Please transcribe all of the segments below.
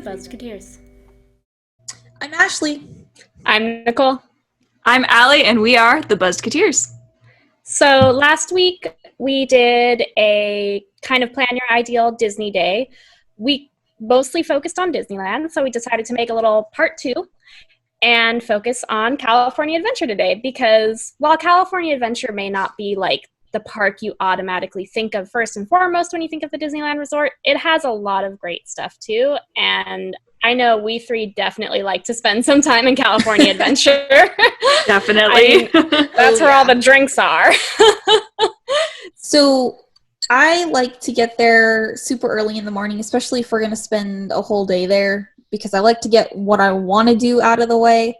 Buzzketeers. I'm Ashley. I'm Nicole. I'm Allie, and we are the Buzzketeers. So last week we did a kind of plan your ideal Disney day. We mostly focused on Disneyland, so we decided to make a little part 2 and focus on California Adventure today, because while California Adventure may not be like the park you automatically think of first and foremost when you think of the Disneyland Resort, it has a lot of great stuff too. And I know we three definitely like to spend some time in California Adventure. Definitely. That's where all the drinks are. So I like to get there super early in the morning, especially if we're going to spend a whole day there, because I like to get what I want to do out of the way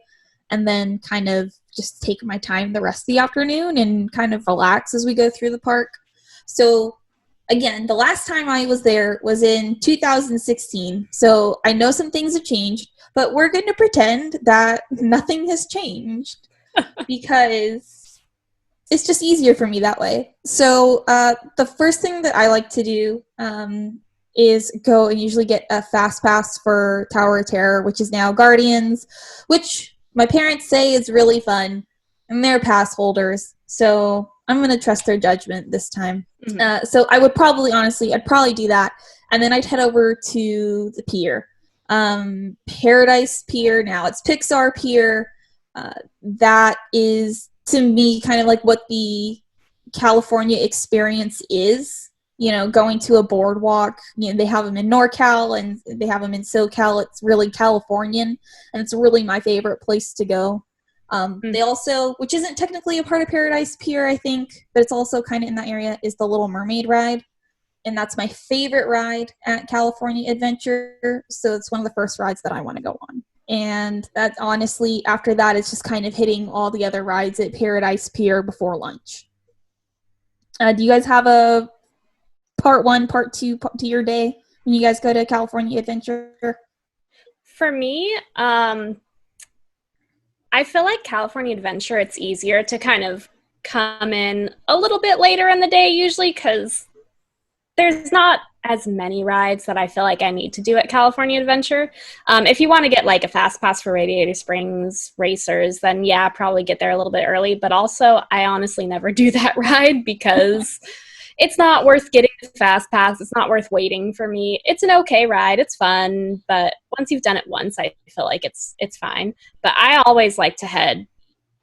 and then kind of just take my time the rest of the afternoon and kind of relax as we go through the park. So again, the last time I was there was in 2016. So I know some things have changed, but we're going to pretend that nothing has changed because it's just easier for me that way. So the first thing that I like to do is go and usually get a fast pass for Tower of Terror, which is now Guardians, which my parents say is really fun, and they're pass holders. So I'm going to trust their judgment this time. Mm-hmm. So I would probably, honestly, I'd probably do that. And then I'd head over to the pier. Paradise Pier now. It's Pixar Pier. That is, to me, kind of like what the California experience is. You know, going to a boardwalk. You know, they have them in NorCal and they have them in SoCal. It's really Californian, and it's really my favorite place to go. They also, which isn't technically a part of Paradise Pier, I think, but it's also kind of in that area, is the Little Mermaid ride. And that's my favorite ride at California Adventure. So it's one of the first rides that I want to go on. And that, honestly, after that, it's just kind of hitting all the other rides at Paradise Pier before lunch. Do you guys have a part 1, part 2 to your day when you guys go to California Adventure? For me, I feel like California Adventure, it's easier to kind of come in a little bit later in the day usually, because there's not as many rides that I feel like I need to do at California Adventure. If you want to get like a fast pass for Radiator Springs Racers, then yeah, probably get there a little bit early. But also, I honestly never do that ride because it's not worth getting the fast pass. It's not worth waiting for me. It's an okay ride. It's fun, but once you've done it once, I feel like it's fine. But I always like to head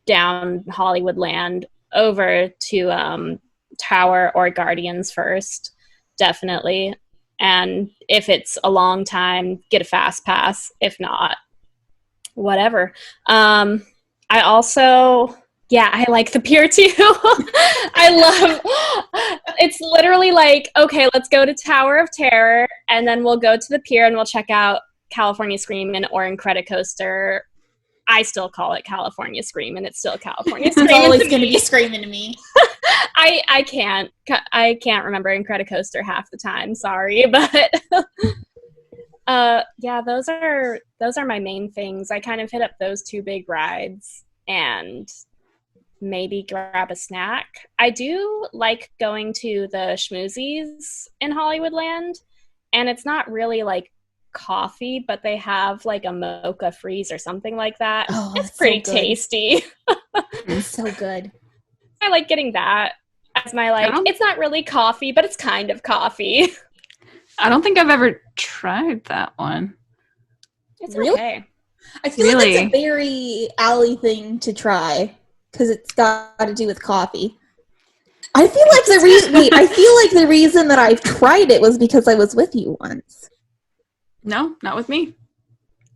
down Hollywoodland over to Tower or Guardians first, definitely. And if it's a long time, get a fast pass. If not, whatever. I also... Yeah, I like the pier too. It's literally like, okay, let's go to Tower of Terror, and then we'll go to the pier and we'll check out California Screamin' or Incredicoaster. I still call it California Screamin'. It's still California Screamin'. It's always going to be screaming to me. I can't remember Incredicoaster half the time. Sorry, but yeah, those are my main things. I kind of hit up those 2 big rides and maybe grab a snack. I do like going to the schmoozies in Hollywoodland, and it's not really like coffee, but they have like a mocha freeze or something like that. Oh, it's pretty so tasty. It's so good. I like getting that as my it's not really coffee, but it's kind of coffee. I don't think I've ever tried that one. It's really okay. I feel like it's a very Allie thing to try, because it's got to do with coffee. I feel like the reason that I've tried it was because I was with you once. No, not with me.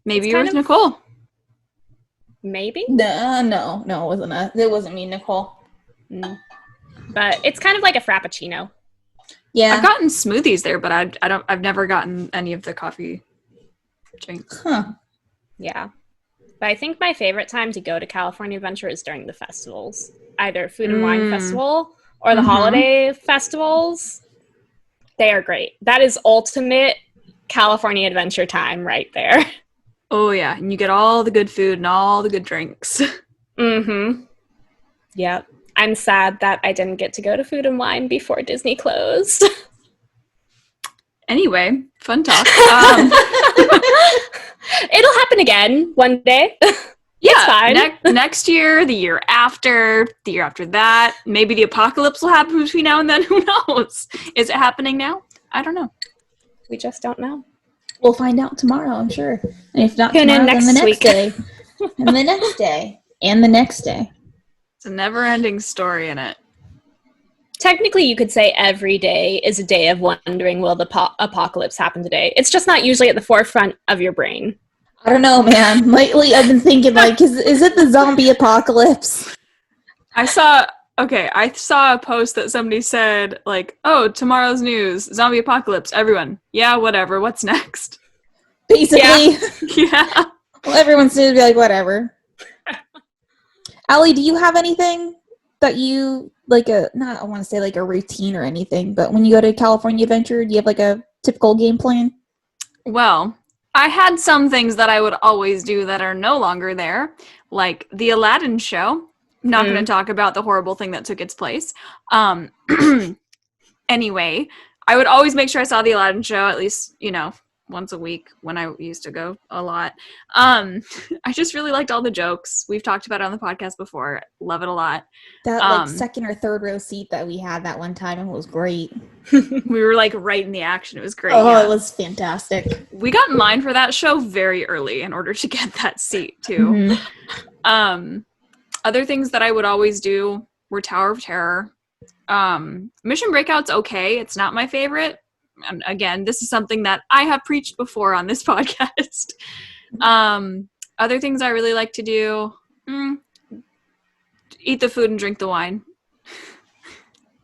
Maybe you were with Nicole. Maybe? No, it wasn't me, Nicole. But it's kind of like a frappuccino. Yeah. I've gotten smoothies there, but I've never gotten any of the coffee drinks. Huh. Yeah. But I think my favorite time to go to California Adventure is during the festivals. Either Food and Wine Festival or the holiday festivals. They are great. That is ultimate California Adventure time right there. Oh, yeah. And you get all the good food and all the good drinks. Mm-hmm. Yep. I'm sad that I didn't get to go to Food and Wine before Disney closed. Anyway, fun talk. It'll happen again one day. It's fine. Next year, the year after that, maybe the apocalypse will happen between now and then. Who knows? Is it happening now? I don't know. We just don't know. We'll find out tomorrow, I'm sure. And if not Tune in tomorrow, then the next week. day. And the next day. And the next day. It's a never-ending story in it. Technically, you could say every day is a day of wondering, will the apocalypse happen today? It's just not usually at the forefront of your brain. I don't know, man. Lately, I've been thinking, like, is it the zombie apocalypse? I saw a post that somebody said, like, oh, tomorrow's news, zombie apocalypse, everyone. Yeah, whatever. What's next? Basically. Yeah. Well, everyone's going to be like, whatever. Allie, do you have anything that you, like I want to say like a routine or anything, but when you go to California Adventure, do you have like a typical game plan? Well, I had some things that I would always do that are no longer there, like the Aladdin show. I'm not going to talk about the horrible thing that took its place. Anyway, I would always make sure I saw the Aladdin show at least, once a week when I used to go a lot. I just really liked all the jokes. We've talked about it on the podcast before. Love it a lot. That second or third row seat that we had that one time, it was great. We were like right in the action. It was great. Oh, yeah. It was fantastic. We got in line for that show very early in order to get that seat too. Mm-hmm. Other things that I would always do were Tower of Terror. Mission Breakout's okay. It's not my favorite. And again, this is something that I have preached before on this podcast. Other things I really like to do, eat the food and drink the wine,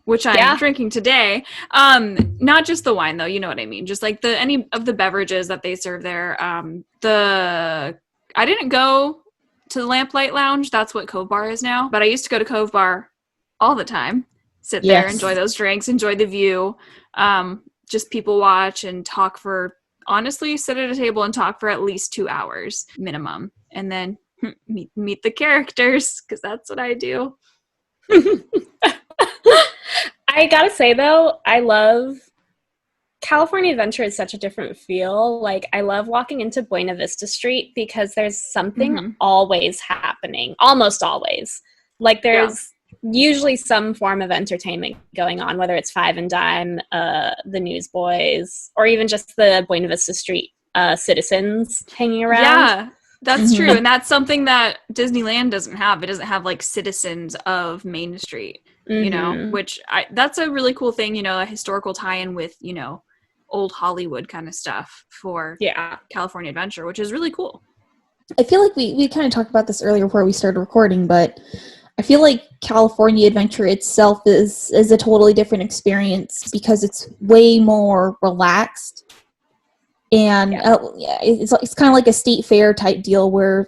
which I'm drinking today. Not just the wine though, you know what I mean? Just like any of the beverages that they serve there. I didn't go to the Lamplight Lounge. That's what Cove Bar is now. But I used to go to Cove Bar all the time. Sit there, enjoy those drinks, enjoy the view. Just people watch and talk honestly, sit at a table and talk for at least 2 hours minimum. And then meet the characters, because that's what I do. I gotta say, though, I love California Adventure is such a different feel. Like, I love walking into Buena Vista Street because there's something always happening, almost always. Like, there's usually some form of entertainment going on, whether it's Five and Dime, the Newsboys, or even just the Buena Vista Street citizens hanging around. Yeah, that's true. And that's something that Disneyland doesn't have. It doesn't have like citizens of Main Street, which that's a really cool thing, a historical tie-in with, old Hollywood kind of stuff for California Adventure, which is really cool. I feel like we kind of talked about this earlier before we started recording, but I feel like California Adventure itself is a totally different experience because it's way more relaxed. And it's kind of like a state fair type deal where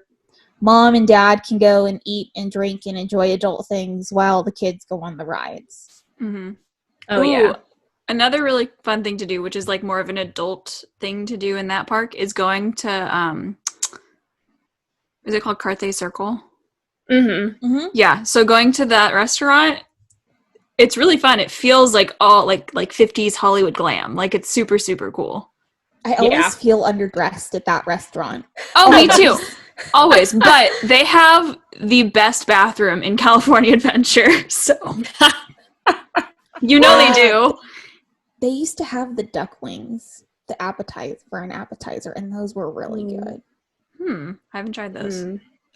mom and dad can go and eat and drink and enjoy adult things while the kids go on the rides. Mm-hmm. Oh, yeah. Another really fun thing to do, which is like more of an adult thing to do in that park, is going to, is it called Carthay Circle? Mm-hmm. Mm-hmm. Yeah, so going to that restaurant, it's really fun. It feels like all like 50s Hollywood glam. Like, it's super, super cool. I always feel underdressed at that restaurant. Oh, me too. Always. But they have the best bathroom in California Adventure. So, they do. They used to have the duck wings, the appetizer, and those were really good. I haven't tried those.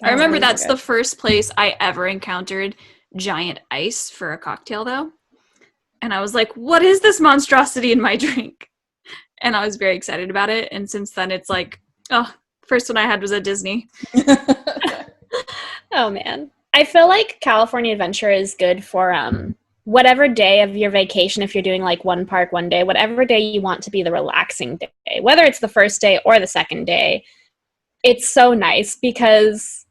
I remember that's the first place I ever encountered giant ice for a cocktail, though. And I was like, what is this monstrosity in my drink? And I was very excited about it. And since then, it's like, first one I had was at Disney. Oh, man. I feel like California Adventure is good for whatever day of your vacation, if you're doing like one park one day, whatever day you want to be the relaxing day, whether it's the first day or the second day. It's so nice because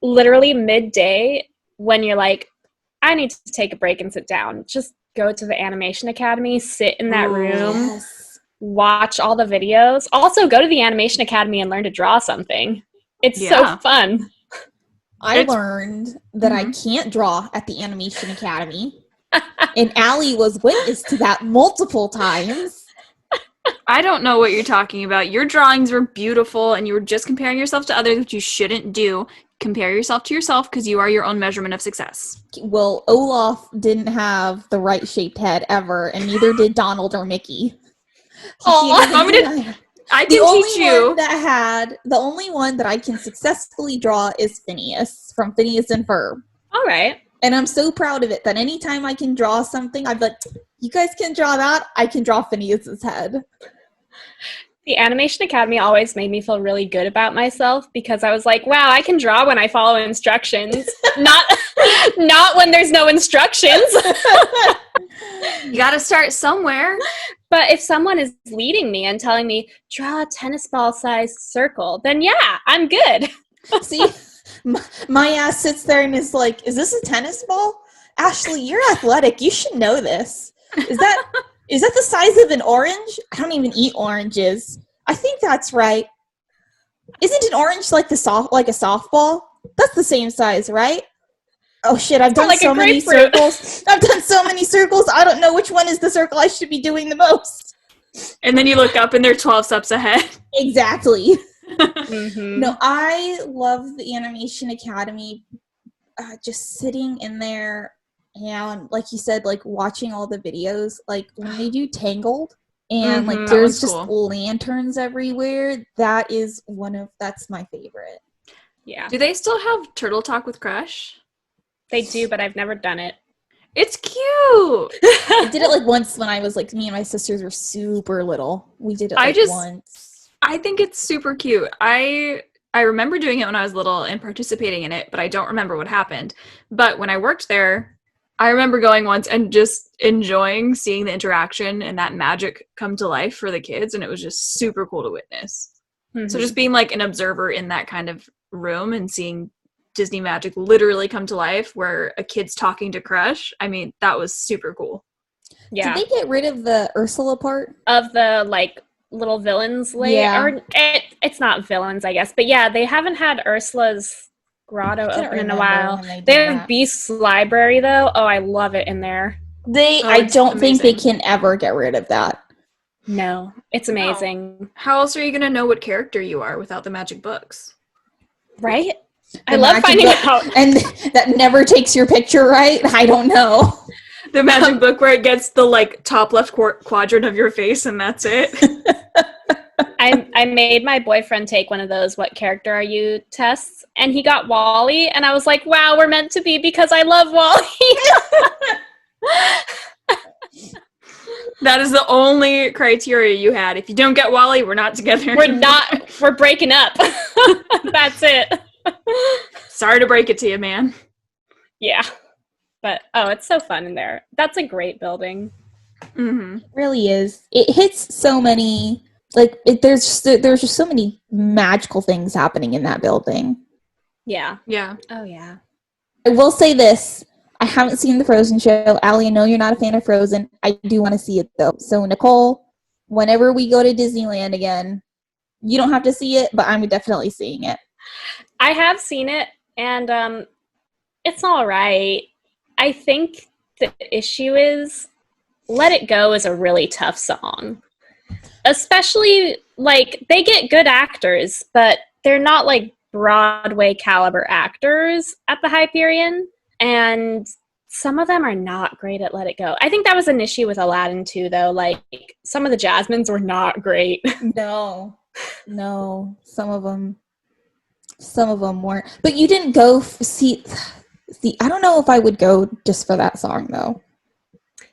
literally midday, when you're like, I need to take a break and sit down, just go to the Animation Academy, sit in that room, watch all the videos. Also, go to the Animation Academy and learn to draw something. It's so fun. I learned that I can't draw at the Animation Academy, and Allie was witness to that multiple times. I don't know what you're talking about. Your drawings were beautiful, and you were just comparing yourself to others, which you shouldn't do. Compare yourself to yourself because you are your own measurement of success. Well, Olaf didn't have the right shaped head ever, and neither did Donald or Mickey. I can teach you. The only one that I can successfully draw is Phineas from Phineas and Ferb. All right. And I'm so proud of it that anytime I can draw something, I'm like, you guys can draw that. I can draw Phineas's head. The Animation Academy always made me feel really good about myself because I was like, wow, I can draw when I follow instructions. not when there's no instructions. You got to start somewhere. But if someone is leading me and telling me, draw a tennis ball sized circle, then yeah, I'm good. See, my ass sits there and is like, is this a tennis ball? Ashley, you're athletic. You should know this. Is that the size of an orange? I don't even eat oranges. I think that's right. Isn't an orange like a softball? That's the same size, right? Oh shit, I've done like so many circles. I've done so many circles. I don't know which one is the circle I should be doing the most. And then you look up and they're 12 steps ahead. Exactly. Mm-hmm. No, I love the Animation Academy. Just sitting in there and, like you said, like watching all the videos, like when they do Tangled and like there's just lanterns everywhere. That's my favorite. Yeah. Do they still have Turtle Talk with Crush? They do, but I've never done it. It's cute. I did it like once when I was like, me and my sisters were super little. We did it once. I think it's super cute. I remember doing it when I was little and participating in it, but I don't remember what happened. But when I worked there, I remember going once and just enjoying seeing the interaction and that magic come to life for the kids, and it was just super cool to witness. Mm-hmm. So just being like an observer in that kind of room and seeing Disney magic literally come to life where a kid's talking to Crush, I mean, that was super cool. Yeah. Did they get rid of the Ursula part? Of the, like, little villains layer? Yeah. Or it's not villains, I guess. But yeah, they haven't had Ursula's grotto open in a while. They have Beast's Library, though. Oh, I love it in there. I don't think they can ever get rid of that. No, it's amazing. No. How else are you going to know what character you are without the magic books? Right? I love finding out. And that never takes your picture, right? I don't know. The magic book where it gets the like top left quadrant of your face and that's it. I made my boyfriend take one of those "what character are you" tests, and he got Wally, and I was like, wow, we're meant to be because I love Wally. That is the only criteria you had. If you don't get Wally, we're not together. We're breaking up. That's it. Sorry to break it to you, man. Yeah. But, it's so fun in there. That's a great building. Mm-hmm. It really is. It hits so many, there's just so many magical things happening in that building. Yeah. Yeah. Oh, yeah. I will say this. I haven't seen the Frozen show. Allie, I know you're not a fan of Frozen. I do want to see it, though. So, Nicole, whenever we go to Disneyland again, you don't have to see it, but I'm definitely seeing it. I have seen it, and it's all right. I think the issue is Let It Go is a really tough song. Especially, like, they get good actors, but they're not, like, Broadway caliber actors at the Hyperion. And some of them are not great at Let It Go. I think that was an issue with Aladdin, too, though. Like, some of the Jasmines were not great. No. Some of them weren't. But you didn't go see, I don't know if I would go just for that song, though.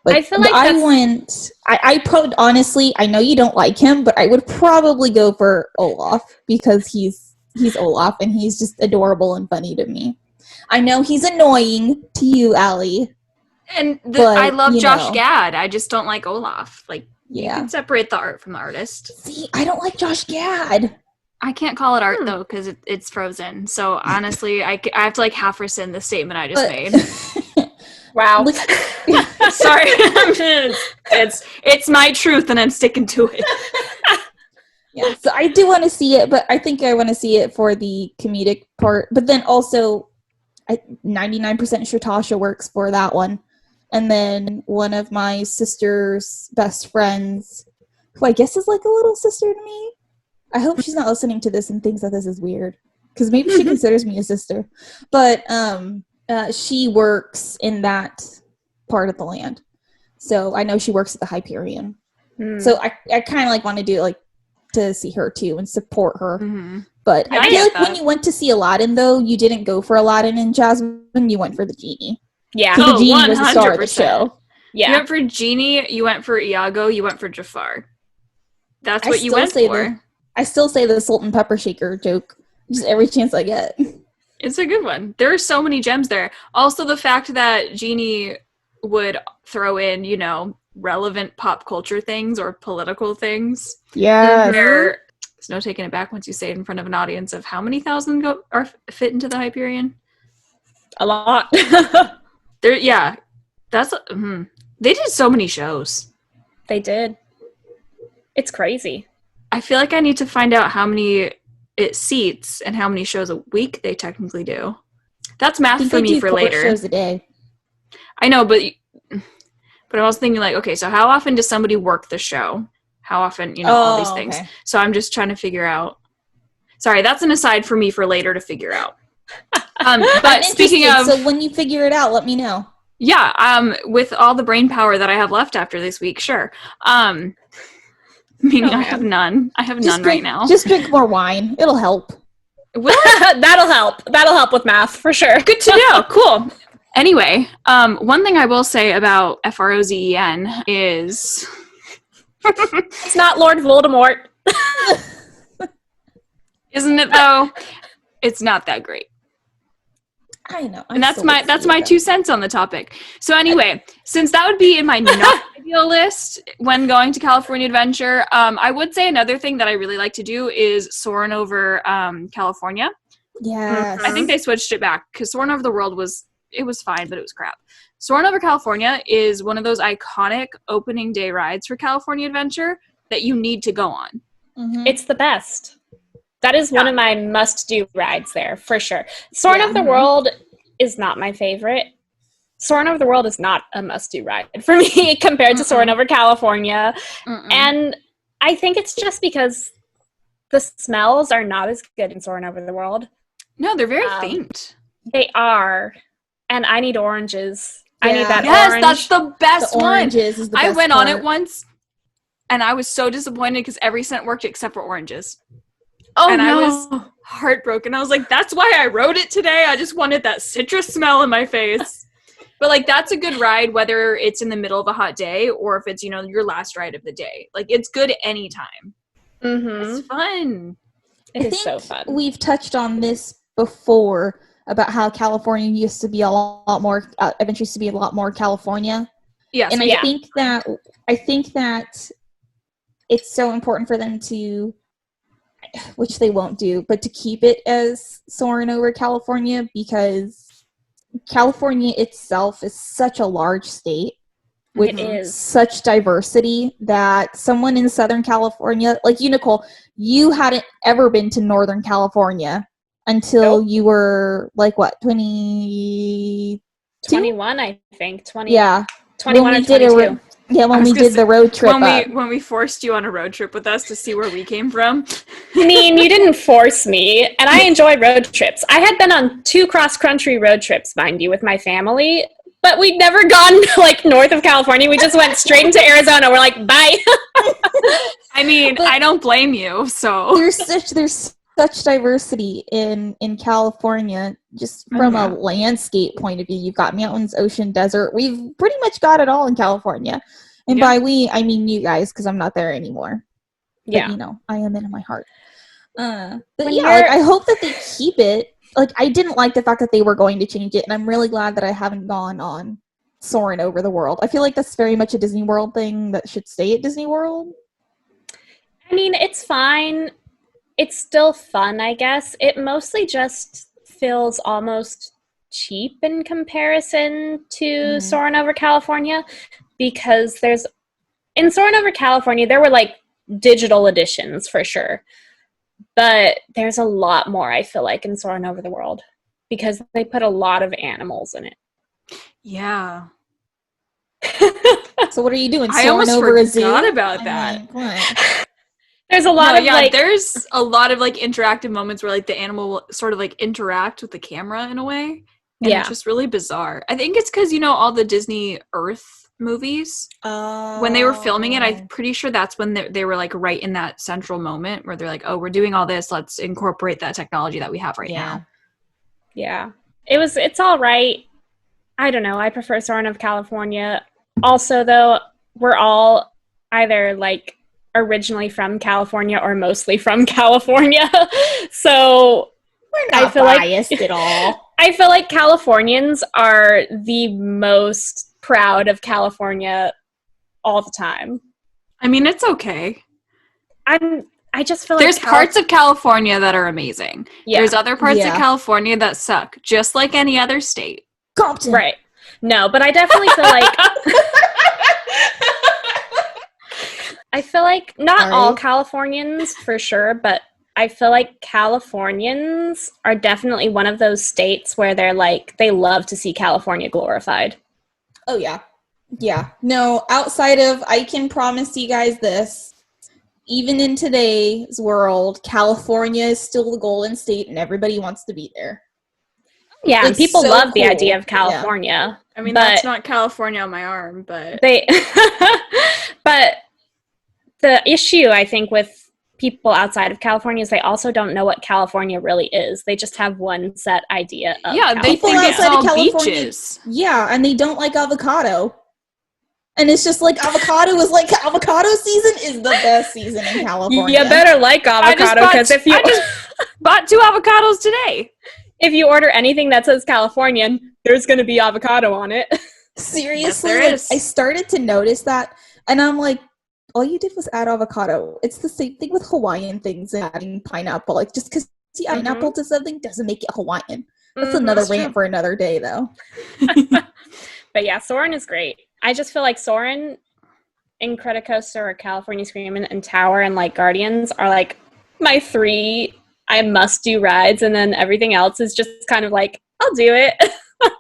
I feel like I probably, honestly, I know you don't like him, but I would probably go for Olaf because he's Olaf and he's just adorable and funny to me. I know he's annoying to you, Allie. And I love Josh Gad. I just don't like Olaf. Like, you can separate the art from the artist. See, I don't like Josh Gad. I can't call it art, though, because it's Frozen. So, honestly, I have to, like, half rescind the statement I just made. Wow. Sorry. It's my truth, and I'm sticking to it. Yeah, so I do want to see it, but I think I want to see it for the comedic part. But then also, 99% sure Tasha works for that one. And then one of my sister's best friends, who I guess is like a little sister to me. I hope she's not listening to this and thinks that this is weird, because maybe she considers me a sister. But she works in that part of the land, so I know she works at the Hyperion. So I kind of like want to do it, like, to see her too and support her. But I feel like when you went to see Aladdin, though, you didn't go for Aladdin and Jasmine. You went for the genie. Yeah, the genie was the star of the show. Yeah, you went for Genie. You went for Iago. You went for Jafar. That's what you went for. I still say the salt and pepper shaker joke just every chance I get. It's a good one. There are so many gems there. Also, the fact that Genie would throw in, you know, relevant pop culture things or political things. Yeah. There's no taking it back once you say it in front of an audience of how many thousand fit into the Hyperion? A lot. They did so many shows. They did. It's crazy. I feel like I need to find out how many it seats and how many shows a week they technically do. That's math for me for later. 4 shows a day. I know, but I was thinking, like, okay, so how often does somebody work the show? How often, you know, all these things. Okay. So I'm just trying to figure out. Sorry, that's an aside for me for later to figure out. But speaking of, so when you figure it out, let me know. Yeah, with all the brain power that I have left after this week, sure. Meaning I have none. I have none right now. Just drink more wine. It'll help. That'll help. That'll help with math for sure. Good to know. Cool. Anyway, one thing I will say about Frozen is it's not Lord Voldemort. Isn't it though? It's not that great. I know. And that's my 2 cents on the topic. So anyway, since that would be in my not ideal list when going to California Adventure, I would say another thing that I really like to do is Soarin' over California. Yes. I think they switched it back because Soarin' over the World was fine, but it was crap. Soarin' over California is one of those iconic opening day rides for California Adventure that you need to go on. It's the best. That is one of my must-do rides there, for sure. Soarin' over the World is not my favorite. Soarin' over the World is not a must-do ride for me compared to Soarin' over California. And I think it's just because the smells are not as good in Soarin' over the World. No, they're very faint. They are. And I need oranges. Yeah. I need that orange. Yes, that's the best one. Oranges is the best I went part. on it once, and I was so disappointed because every scent worked except for oranges. Oh, and no. I was heartbroken. I was like, that's why I rode it today. I just wanted that citrus smell in my face. But, like, that's a good ride, whether it's in the middle of a hot day or if it's, you know, your last ride of the day. Like, it's good anytime. It's fun. It is so fun. We've touched on this before about how California used to be a lot more, Adventure used to be a lot more California. Yes. And I think that it's so important for them to, which they won't do, but to keep it as Soarin' over California, because California itself is such a large state with such diversity that someone in Southern California, like you, Nicole, you hadn't ever been to Northern California until you were like what, 21, I think. 20. Yeah. 21 or 22. When we did the road trip. When we forced you on a road trip with us to see where we came from. I mean, you didn't force me, and I enjoy road trips. I had been on 2 cross-country road trips, mind you, with my family, but we'd never gone, like, north of California. We just went straight into Arizona. We're like, bye. I mean, but I don't blame you, so. There's such diversity in California, just from a landscape point of view. You've got mountains, ocean, desert. We've pretty much got it all in California. And by we, I mean you guys, because I'm not there anymore. Yeah. But, you know, I am in my heart. But I hope that they keep it. Like, I didn't like the fact that they were going to change it, and I'm really glad that I haven't gone on Soarin' over the World. I feel like that's very much a Disney World thing that should stay at Disney World. I mean, it's fine. It's still fun, I guess. It mostly just feels almost cheap in comparison to Soarin' over California, because in Soarin' over California, there were like digital editions for sure, but there's a lot more, I feel like, in Soarin' over the World, because they put a lot of animals in it. Yeah. So what are you doing? I Soaring almost over a zoo? forgot about that. Mean, what? There's a lot of like there's a lot of like interactive moments where like the animal will sort of like interact with the camera in a way. And it's just really bizarre. I think it's because, all the Disney Earth movies, when they were filming it, I'm pretty sure that's when they were like right in that central moment where they're like, oh, we're doing all this. Let's incorporate that technology that we have right now. Yeah. It's all right. I don't know. I prefer Soarin' of California. Also, though, we're all either like originally from California or mostly from California. So we're not biased at all. I feel like Californians are the most proud of California all the time. I mean, it's okay. I just feel like there's parts of California that are amazing. Yeah. There's other parts of California that suck, just like any other state. Compton. Right. No, but I definitely feel like I feel like not all Californians for sure, but I feel like Californians are definitely one of those states where they're like, they love to see California glorified. Oh, yeah. Yeah. No, outside of, I can promise you guys this, even in today's world, California is still the golden state and everybody wants to be there. Yeah, and people love the idea of California. Yeah. I mean, that's not California on my arm, but... But the issue, I think, with people outside of California is they also don't know what California really is. They just have one set idea of California. They think it's all beaches. Yeah, and they don't like avocado. And it's just like avocado season is the best season in California. You better like avocado because I just bought 2 avocados today. If you order anything that says Californian, there's going to be avocado on it. Seriously, yes, I started to notice that, and I'm like, all you did was add avocado. It's the same thing with Hawaiian things, adding pineapple. Like, just because you add pineapple to something doesn't make it Hawaiian. That's another rant for another day, though. But yeah, Soarin' is great. I just feel like Soarin', Incredicoaster, or California Screamin', and Tower, and like Guardians are like my 3 I must do rides, and then everything else is just kind of like, I'll do it.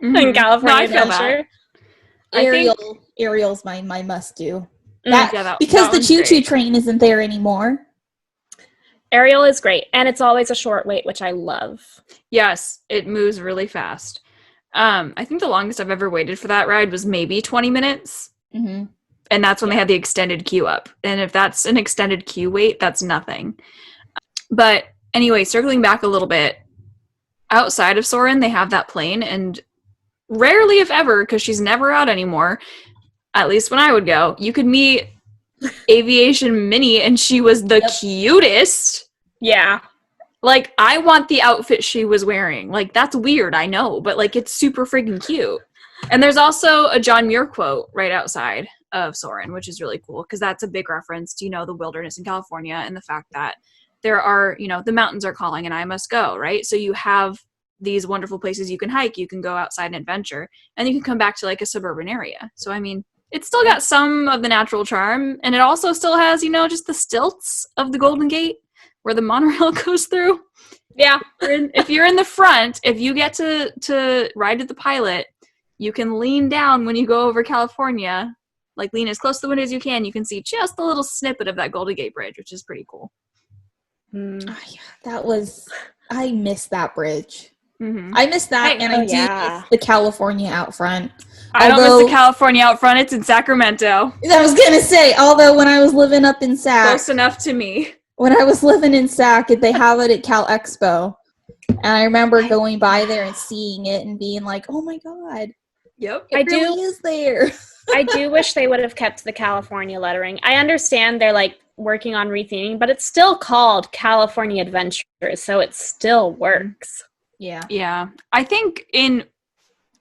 In California Adventure. Ariel's my must do. Because the choo-choo train isn't there anymore. Ariel is great, and it's always a short wait, which I love. Yes, it moves really fast. I think the longest I've ever waited for that ride was maybe 20 minutes. Mm-hmm. And that's when they had the extended queue up. And if that's an extended queue wait, that's nothing. But anyway, circling back a little bit, outside of Soarin', they have that plane, and rarely, if ever, because she's never out anymore, at least when I would go, you could meet Aviation Minnie, and she was the cutest. Yeah. Like, I want the outfit she was wearing. Like, that's weird, I know, but, like, it's super freaking cute. And there's also a John Muir quote right outside of Soarin', which is really cool, because that's a big reference to, the wilderness in California and the fact that there are, the mountains are calling and I must go, right? So you have these wonderful places you can hike, you can go outside and adventure, and you can come back to, like, a suburban area. So, I mean, it's still got some of the natural charm, and it also still has, just the stilts of the Golden Gate where the monorail goes through. Yeah. If you're in the front, if you get to ride with the pilot, you can lean down when you go over California, like lean as close to the window as you can. You can see just a little snippet of that Golden Gate Bridge, which is pretty cool. I miss that bridge. Mm-hmm. I miss that, and I do miss the California out front. I don't miss the California out front. It's in Sacramento. I was going to say, although when I was living up in Sac. Close enough to me. When I was living in Sac, they have it at Cal Expo. And I remember going by there and seeing it and being like, oh my God. Yep. It really is there. I do wish they would have kept the California lettering. I understand they're like working on retheming, but it's still called California Adventures, so it still works. Yeah. Yeah. I think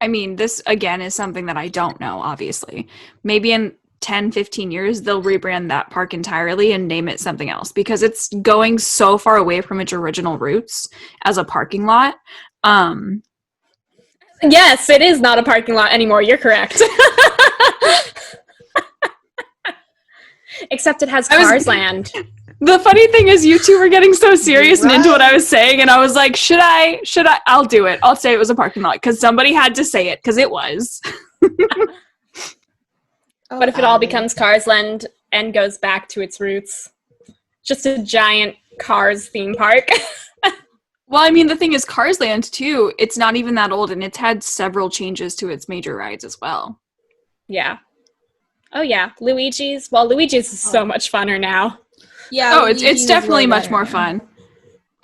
this again is something that I don't know, obviously. Maybe in 10, 15 years, they'll rebrand that park entirely and name it something else, because it's going so far away from its original roots as a parking lot. Yes, it is not a parking lot anymore. You're correct. Except it has Cars Land. The funny thing is, you two were getting so serious and into what I was saying, and I was like, should I? I'll do it. I'll say it was a parking lot, because somebody had to say it, because it was. Oh, What if it all Allie. becomes Cars Land and goes back to its roots? Just a giant Cars theme park. Well, I mean, the thing is, Cars Land, too, it's not even that old, and it's had several changes to its major rides as well. Yeah. Oh, yeah. Luigi's. Well, Luigi's is so much funner now. Yeah. Oh, it's Luigi's definitely way much better more now. fun.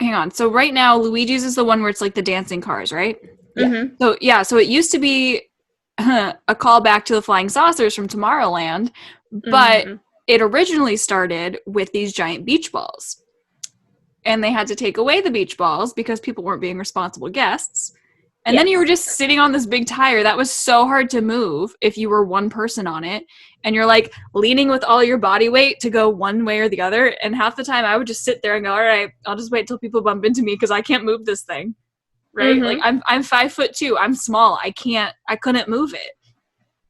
Hang on. So right now, Luigi's is the one where it's like the dancing cars, right? Yeah. Mm-hmm. So, yeah, so it used to be a callback to the Flying Saucers from Tomorrowland, but it originally started with these giant beach balls. And they had to take away the beach balls because people weren't being responsible guests. And then you were just sitting on this big tire that was so hard to move if you were one person on it. And you're like leaning with all your body weight to go one way or the other. And half the time I would just sit there and go, all right, I'll just wait till people bump into me because I can't move this thing. Right? Like I'm 5'2". I'm small. I couldn't move it.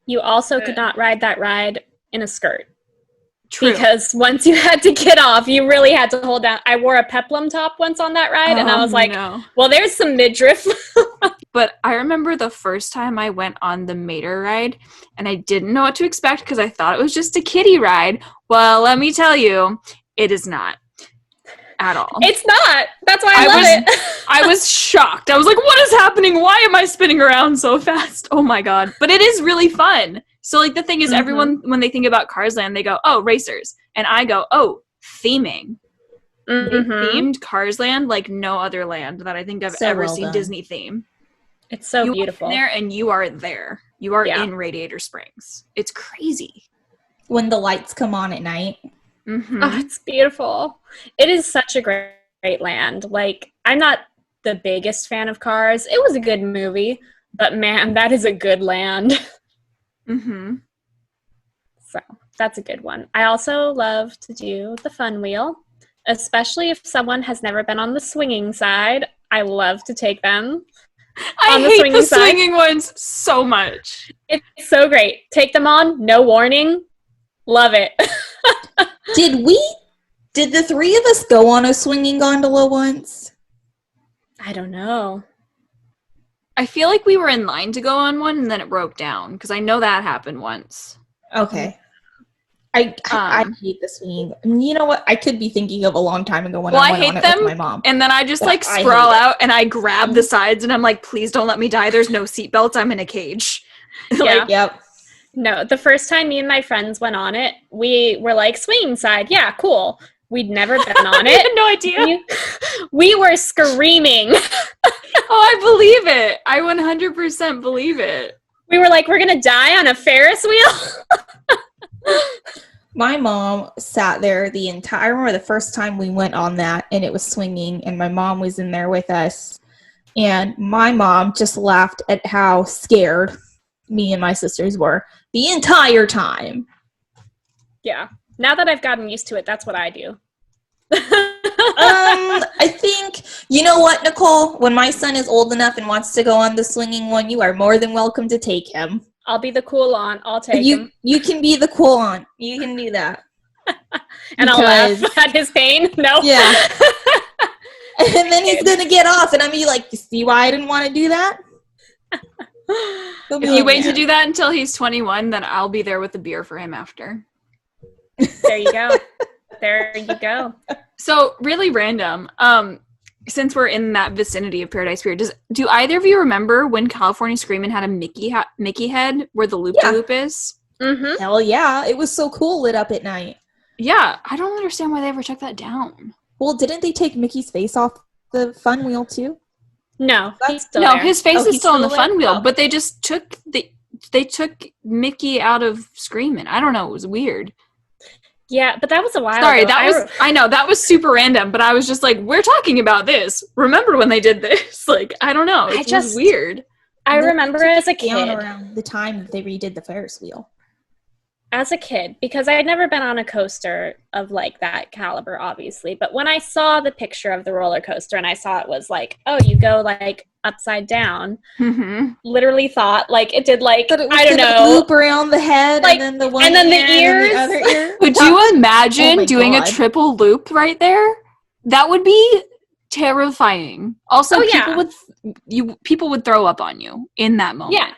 You also could not ride that ride in a skirt. True. Because once you had to get off, you really had to hold down. I wore a peplum top once on that ride, and I was like, well, there's some midriff. But I remember the first time I went on the Mater ride, and I didn't know what to expect because I thought it was just a kiddie ride. Well, let me tell you, it is not at all. It's not. That's why I love it. I was shocked. I was like, what is happening? Why am I spinning around so fast? Oh my God. But it is really fun. So, like, the thing is, everyone, when they think about Cars Land, they go, oh, racers. And I go, oh, theming. They themed Cars Land like no other land that I think I've ever seen Disney theme. It's so beautiful. You are in there and you are there. You are in Radiator Springs. It's crazy. When the lights come on at night. Oh, it's beautiful. It is such a great land. Like, I'm not the biggest fan of Cars. It was a good movie, but man, that is a good land. So that's a good one. I also love to do the fun wheel, especially if someone has never been on the swinging side. I love to take them. I hate the swinging ones so much. It's so great. Take them on, no warning. Love it. Did the three of us go on a swinging gondola once? I don't know. I feel like we were in line to go on one and then it broke down because I know that happened once. Okay. I hate the swinging. You know what? I could be thinking of a long time ago when I went on it with my mom. And then I just like sprawl out and I grab the sides and I'm like, please don't let me die. There's no seatbelts. I'm in a cage. Yep. No, the first time me and my friends went on it, we were like, swinging side. Yeah, cool. We'd never been on it. I had no idea. We were screaming. Oh, I believe it. I 100% believe it. We were like, we're going to die on a Ferris wheel? My mom sat there I remember the first time we went on that and it was swinging and my mom was in there with us. And my mom just laughed at how scared me and my sisters were the entire time. Yeah. Now that I've gotten used to it, that's what I do. I think, you know what, Nicole? When my son is old enough and wants to go on the swinging one, you are more than welcome to take him. I'll be the cool aunt. I'll take him. You can be the cool aunt. You can do that. And I'll laugh at his pain. No. Yeah. And then he's going to get off, and I'm be like, you see why I didn't want to do that? If you wait to do that until he's 21, then I'll be there with a beer for him after. There you go. There you go. So, really random. Since we're in that vicinity of Paradise Pier, do either of you remember when California Screamin' had a Mickey head where the loop-de-loop is? Mm-hmm. Hell yeah. It was so cool lit up at night. Yeah. I don't understand why they ever took that down. Well, didn't they take Mickey's face off the fun wheel too? No, he's still there. His face is still on the fun wheel, but they just took Mickey out of Screamin'. I don't know. It was weird. Yeah, but that was a while Sorry, ago. I know, that was super random, but I was just like, we're talking about this. Remember when they did this? Like, I don't know. It was weird. I remember as a kid. Around the time that they redid the Ferris wheel. As a kid, because I had never been on a coaster of like that caliber, obviously. But when I saw the picture of the roller coaster and I saw it was like, oh, you go like upside down, literally thought like it did like, but it was I don't know, loop around the head like, and then the one and then the ears. And the other ear. Could you imagine doing a triple loop right there? That would be terrifying. Also, people would throw up on you in that moment. Yeah.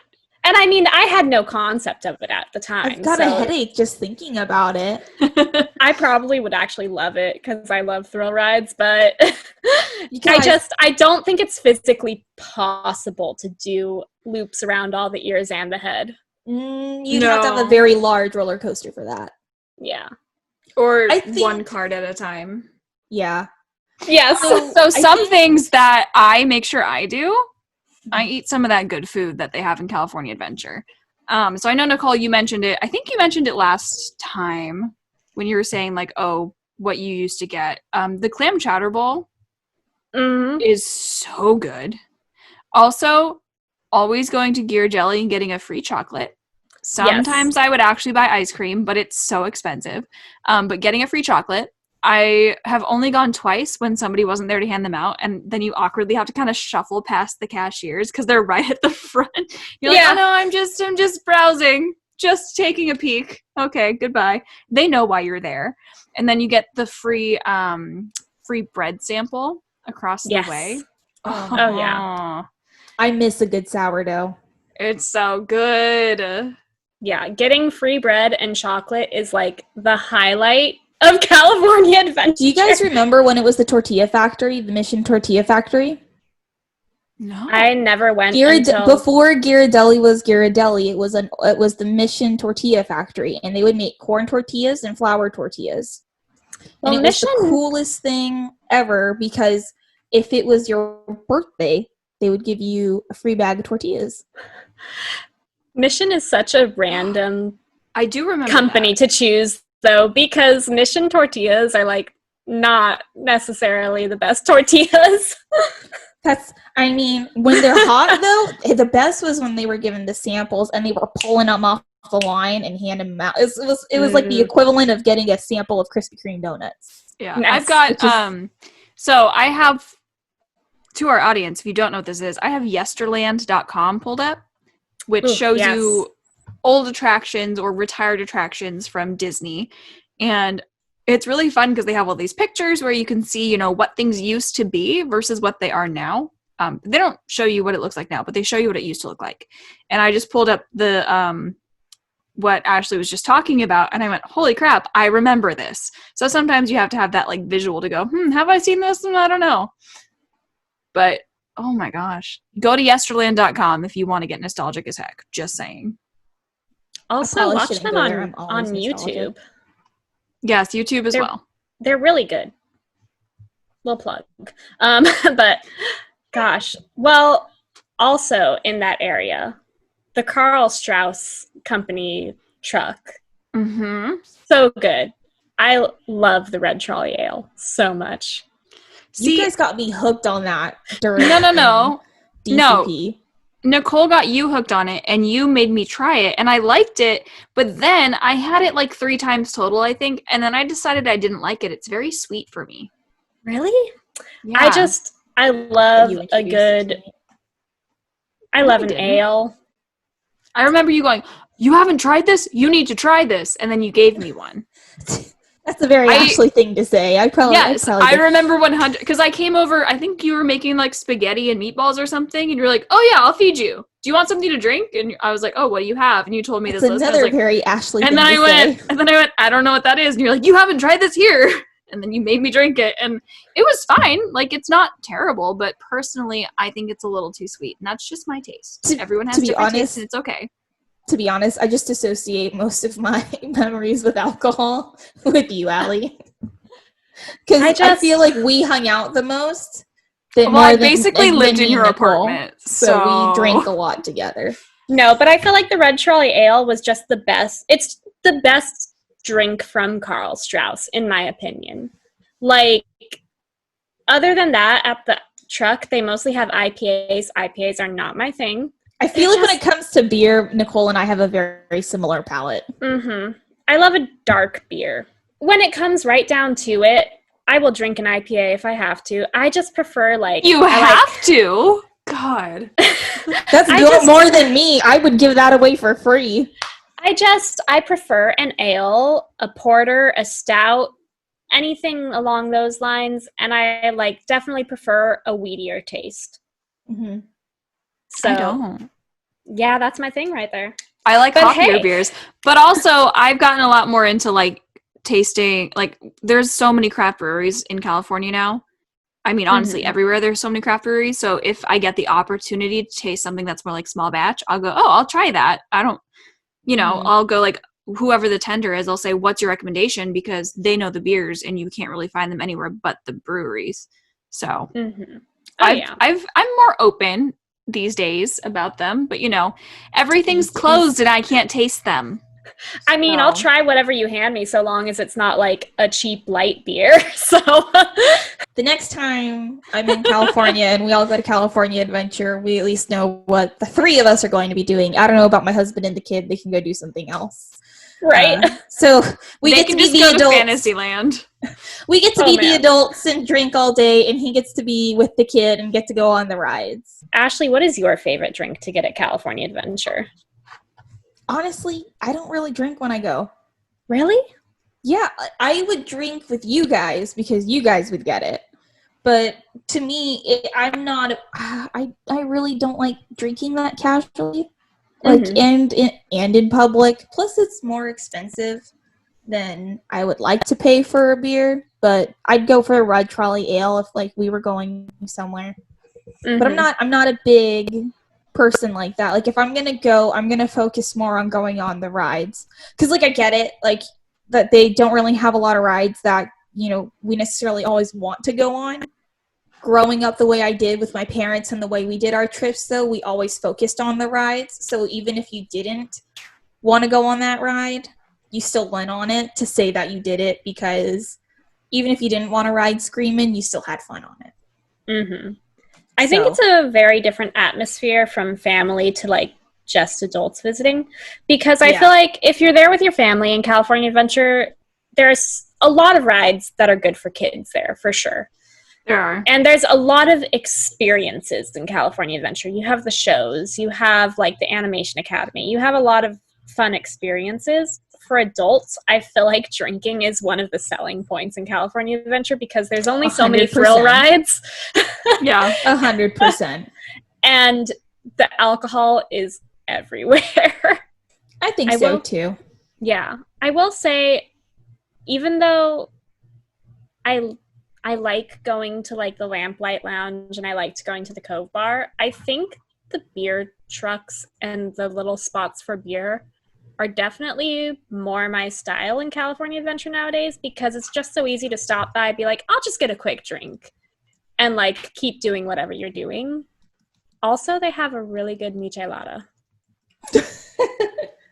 And I mean, I had no concept of it at the time. I've got a headache just thinking about it. I probably would actually love it because I love thrill rides, but Guys, I don't think it's physically possible to do loops around all the ears and the head. You'd have to have a very large roller coaster for that. Yeah. Or one card at a time. Yeah. Yes. So some things that I make sure I do, I eat some of that good food that they have in California Adventure. So I know, Nicole, you mentioned it. I think you mentioned it last time when you were saying, like, oh, what you used to get. The clam chowder bowl is so good. Also, always going to Ghirardelli and getting a free chocolate. Sometimes I would actually buy ice cream, but it's so expensive. But getting a free chocolate. I have only gone twice when somebody wasn't there to hand them out, and then you awkwardly have to kind of shuffle past the cashiers because they're right at the front. You're like, oh no, I'm just browsing, just taking a peek. Okay, goodbye. They know why you're there. And then you get the free bread sample across the way. Oh yeah. I miss a good sourdough. It's so good. Yeah, getting free bread and chocolate is like the highlight of California Adventure. Do you guys remember when it was the tortilla factory, the Mission Tortilla Factory? No, I never went before Ghirardelli was Ghirardelli. It was the Mission Tortilla Factory, and they would make corn tortillas and flour tortillas. Well, and it was the coolest thing ever because if it was your birthday, they would give you a free bag of tortillas. Mission is such a random I do remember company to choose, though, because Mission tortillas are like not necessarily the best tortillas. When they're hot though, the best was when they were given the samples and they were pulling them off the line and handing them out. It was like the equivalent of getting a sample of Krispy Kreme donuts. Yeah, nice. I've got so I have, to our audience, if you don't know what this is, I have yesterland.com pulled up, which shows you old attractions or retired attractions from Disney. And it's really fun because they have all these pictures where you can see, what things used to be versus what they are now. They don't show you what it looks like now, but they show you what it used to look like. And I just pulled up the what Ashley was just talking about, and I went, holy crap, I remember this. So sometimes you have to have that like visual to go, have I seen this? I don't know. But oh my gosh. Go to yesterland.com if you want to get nostalgic as heck. Just saying. Also, watch them on YouTube. Yes, YouTube as well. They're really good. Little plug. But gosh. Well, also in that area, the Carl Strauss Company truck. So good. I love the Red Trolley Ale so much. You guys got me hooked on that during No. DCP. Nicole got you hooked on it, and you made me try it, and I liked it, but then I had it like 3 times total, I think, and then I decided I didn't like it. It's very sweet for me. Really? Yeah. I love an ale. I remember you going, you haven't tried this? You need to try this. And then you gave me one. That's a very Ashley thing to say. I remember 100 because I came over. I think you were making like spaghetti and meatballs or something, and you're like, "Oh yeah, I'll feed you. Do you want something to drink?" And I was like, "Oh, what do you have?" And you told me this list. Another like, very Ashley. And then I went, "I don't know what that is." And you're like, "You haven't tried this here." And then you made me drink it, and it was fine. Like, it's not terrible, but personally, I think it's a little too sweet, and that's just my taste. Everyone has different tastes, and it's okay. To be honest, I just associate most of my memories with alcohol with you, Allie. Because I feel like we hung out the most. I basically lived in your apartment. So we drank a lot together. No, but I feel like the Red Trolley Ale was just the best. It's the best drink from Carl Strauss, in my opinion. Like, other than that, at the truck, they mostly have IPAs. IPAs are not my thing. I feel like when it comes to beer, Nicole and I have a very similar palate. I love a dark beer. When it comes right down to it, I will drink an IPA if I have to. I just prefer to? God. That's more than me. I would give that away for free. I prefer an ale, a porter, a stout, anything along those lines, and I definitely prefer a wheatier taste. Mm-hmm. So, I don't. Yeah, that's my thing right there. I like hoppier beers, but also I've gotten a lot more into like tasting. Like, there's so many craft breweries in California now. I mean, honestly, everywhere there's so many craft breweries. So if I get the opportunity to taste something that's more like small batch, I'll go, oh, I'll try that. I don't, I'll go like whoever the tender is, I'll say, what's your recommendation? Because they know the beers and you can't really find them anywhere but the breweries. So I'm more open these days about them, but everything's closed and I can't taste them. I mean, I'll try whatever you hand me so long as it's not like a cheap light beer. So the next time I'm in California and we all go to California Adventure, we at least know what the three of us are going to be doing. I don't know about my husband and the kid. They can go do something else. Right. So we get to be the adults. To Fantasyland. We get to be the adults and drink all day, and he gets to be with the kid and get to go on the rides. Ashley, what is your favorite drink to get at California Adventure? Honestly, I don't really drink when I go. Really? Yeah, I would drink with you guys because you guys would get it. But to me, I'm not. I really don't like drinking that casually, and in public. Plus, it's more expensive than I would like to pay for a beer. But I'd go for a Red Trolley Ale if like we were going somewhere. But I'm not a big person like that. Like if I'm gonna go, I'm gonna focus more on going on the rides because like I get it, like that they don't really have a lot of rides that we necessarily always want to go on. Growing up the way I did with my parents and the way we did our trips, though, we always focused on the rides. So even if you didn't want to go on that ride, you still went on it to say that you did it, because even if you didn't want to ride Screamin', you still had fun on it. I think it's a very different atmosphere from family to like just adults visiting, because I feel like if you're there with your family in California Adventure, there's a lot of rides that are good for kids there for sure. There are. And there's a lot of experiences in California Adventure. You have the shows, you have like the Animation Academy, you have a lot of fun experiences. For adults, I feel like drinking is one of the selling points in California Adventure because there's only so many thrill rides. Yeah, 100%. And the alcohol is everywhere. I think so too. Yeah. I will say, even though I like going to like the Lamplight Lounge and I liked going to the Cove Bar, I think the beer trucks and the little spots for beer are definitely more my style in California Adventure nowadays, because it's just so easy to stop by, be like, I'll just get a quick drink and like keep doing whatever you're doing. Also, they have a really good michelada.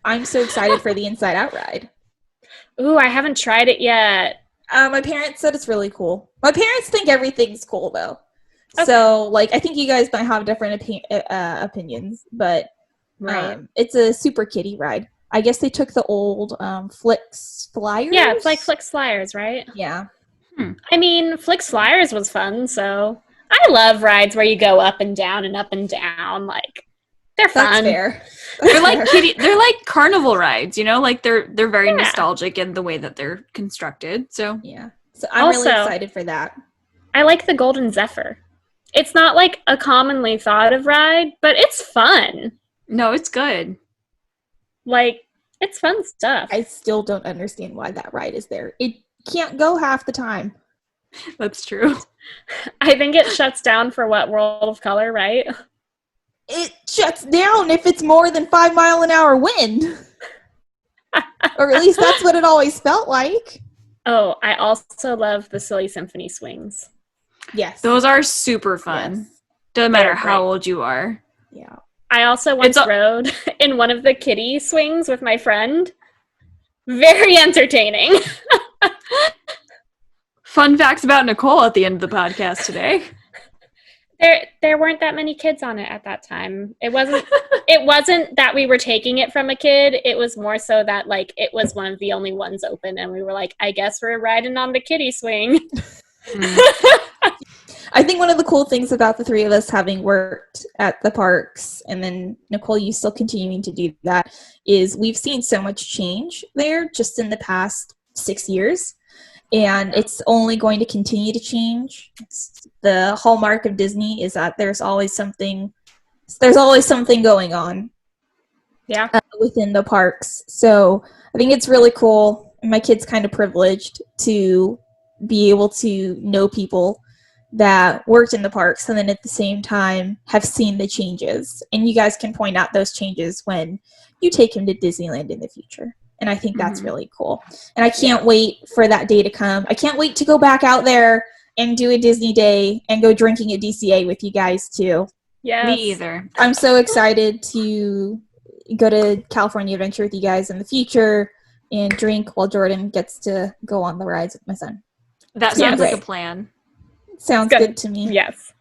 I'm so excited for the Inside Out ride. Ooh, I haven't tried it yet. My parents said it's really cool. My parents think everything's cool though. Okay. So like, I think you guys might have different opinions, but it's a super kiddie ride. I guess they took the old Flix Flyers. Yeah, it's like Flix Flyers, right? Yeah. I mean, Flix Flyers was fun, so I love rides where you go up and down and up and down. Like, they're fun. That's fair. They're like carnival rides, like they're very nostalgic in the way that they're constructed. So yeah. So I'm really excited for that. I like the Golden Zephyr. It's not like a commonly thought of ride, but it's fun. No, it's good. Like, it's fun stuff. I still don't understand why that ride is there. It can't go half the time. That's true. I think it shuts down for what, World of Color, right? It shuts down if it's more than 5 mile an hour wind. Or at least that's what it always felt like. Oh, I also love the Silly Symphony swings. Yes. Those are super fun. Yes. Doesn't matter how old you are. Yeah. I also once rode in one of the kiddie swings with my friend. Very entertaining. Fun facts about Nicole at the end of the podcast today. There weren't that many kids on it at that time. It wasn't that we were taking it from a kid. It was more so that like it was one of the only ones open, and we were like, I guess we're riding on the kiddie swing. I think one of the cool things about the three of us having worked at the parks, and then Nicole, you still continuing to do that, is we've seen so much change there just in the past 6 years. And it's only going to continue to change. The hallmark of Disney is that there's always something going on. Yeah. Within the parks. So I think it's really cool. My kid's kind of privileged to be able to know people that worked in the parks and then at the same time have seen the changes. And you guys can point out those changes when you take him to Disneyland in the future. And I think that's really cool. And I can't wait for that day to come. I can't wait to go back out there and do a Disney day and go drinking at DCA with you guys too. Yeah. Me either. I'm so excited to go to California Adventure with you guys in the future and drink while Jordan gets to go on the rides with my son. That sounds like a plan. Sounds good to me. Yes.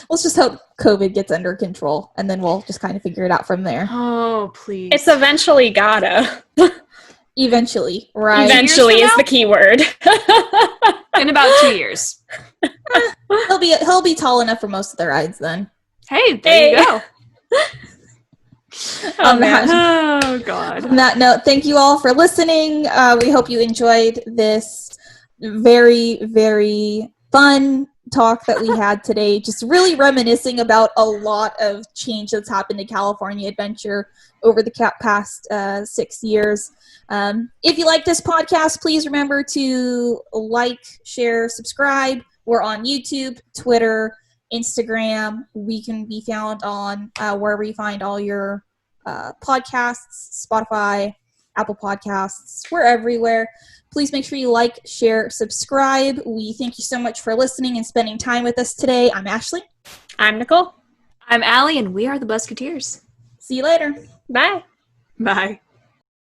Let's just hope COVID gets under control, and then we'll just kind of figure it out from there. Oh, please. It's eventually gotta. Eventually, right? Eventually is the key word. In about 2 years. He'll be tall enough for most of the rides then. Hey, there you go. Oh, God. On that note, thank you all for listening. We hope you enjoyed this very, very fun talk that we had today. Just really reminiscing about a lot of change that's happened to California Adventure over the past 6 years. If you like this podcast, please remember to like, share, subscribe. We're on YouTube, Twitter, Instagram. We can be found on wherever you find all your podcasts, Spotify, Apple Podcasts. We're everywhere. Please make sure you like, share, subscribe. We thank you so much for listening and spending time with us today. I'm Ashley. I'm Nicole. I'm Allie, and we are the Busketeers. See you later. Bye. Bye.